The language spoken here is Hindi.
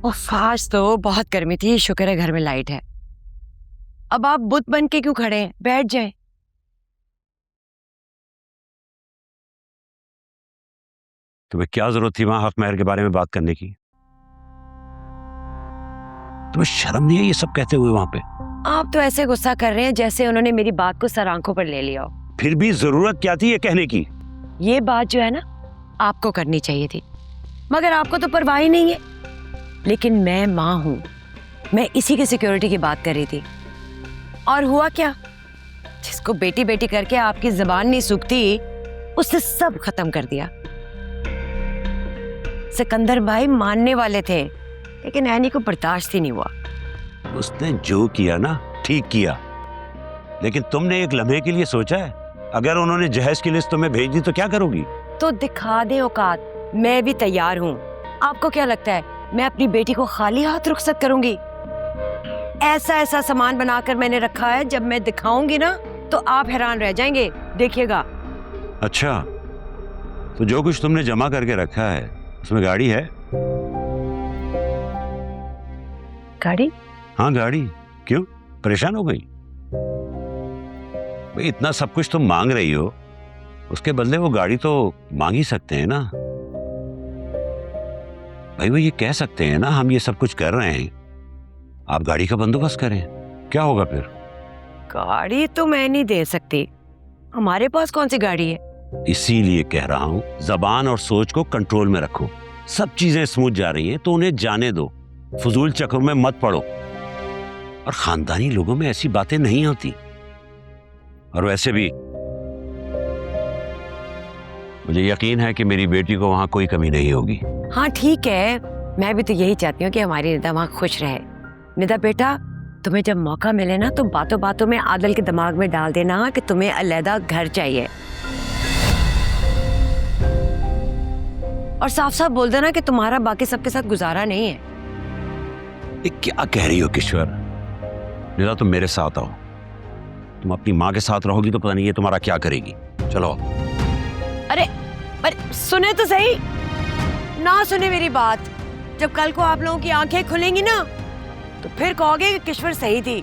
उफ, आज तो बहुत गर्मी थी, शुक्र है घर में लाइट है। अब आप बुत बन के क्यों खड़े हैं? बैठ जाएं। तुम्हें क्या जरूरत थी वहां हक महर के बारे में बात करने की? तुम्हें शर्म नहीं है ये सब कहते हुए वहां पे? आप तो ऐसे गुस्सा कर रहे हैं जैसे उन्होंने मेरी बात को सर आंखों पर ले लिया हो। फिर भी जरूरत क्या थी ये कहने की? ये बात जो है ना, आपको करनी चाहिए थी, मगर आपको तो परवाह ही नहीं है। लेकिन मैं माँ हूं, मैं इसी की सिक्योरिटी की बात कर रही थी। और हुआ क्या? जिसको बेटी बेटी करके आपकी जुबान नहीं सूखती, उससे सब खत्म कर दिया। सिकंदर भाई मानने वाले थे, लेकिन ऐनी को बर्दाश्त ही नहीं हुआ। उसने जो किया ना ठीक किया, लेकिन तुमने एक लम्हे के लिए सोचा है? अगर उन्होंने जहेज की लिस्ट तुम्हें भेज दी तो क्या करोगी? तो दिखा दे औकात, मैं भी तैयार हूँ। आपको क्या लगता है मैं अपनी बेटी को खाली हाथ रुखसत करूंगी? ऐसा ऐसा सामान बनाकर मैंने रखा है, जब मैं दिखाऊंगी ना तो आप हैरान रह जाएंगे, देखिएगा। अच्छा, तो जो कुछ तुमने जमा करके रखा है उसमें गाड़ी है? गाड़ी? हाँ गाड़ी। क्यों परेशान हो गई? भाई इतना सब कुछ तुम मांग रही हो, उसके बदले वो गाड़ी तो मांग ही सकते हैं ना। भाई वो ये कह सकते हैं ना हम ये सब कुछ कर रहे हैं, आप गाड़ी का बंदोबस्त करें। क्या होगा फिर? गाड़ी तो मैं नहीं दे सकती, हमारे पास कौन सी गाड़ी है। इसीलिए कह रहा हूं जबान और सोच को कंट्रोल में रखो। सब चीजें स्मूथ जा रही हैं तो उन्हें जाने दो, फजूल चक्कर में मत पड़ो। और खानदानी लोगों में ऐसी बातें नहीं होती। और वैसे भी मुझे यकीन है कि मेरी बेटी को वहां कोई कमी नहीं होगी। हाँ ठीक है, मैं भी तो यही चाहती हूँ कि हमारी निदा वहाँ खुश रहे। निदा बेटा, तुम्हें जब मौका मिले ना तो बातों बातों में आदिल के दिमाग में डाल देना कि तुम्हें अलग घर चाहिए, और साफ साफ बोल देना कि तुम्हारा बाकी सबके साथ गुजारा नहीं है। ये क्या कह रही हो किश्वर? निदा तुम मेरे साथ आओ। तुम अपनी माँ के साथ रहोगी तो पता नहीं ये तुम्हारा क्या करेगी। चलो। अरे अरे सुने तो सही, ना सुने मेरी बात। जब कल को आप लोगों की आंखें खुलेंगी ना तो फिर कहोगे कि किश्वर सही थी।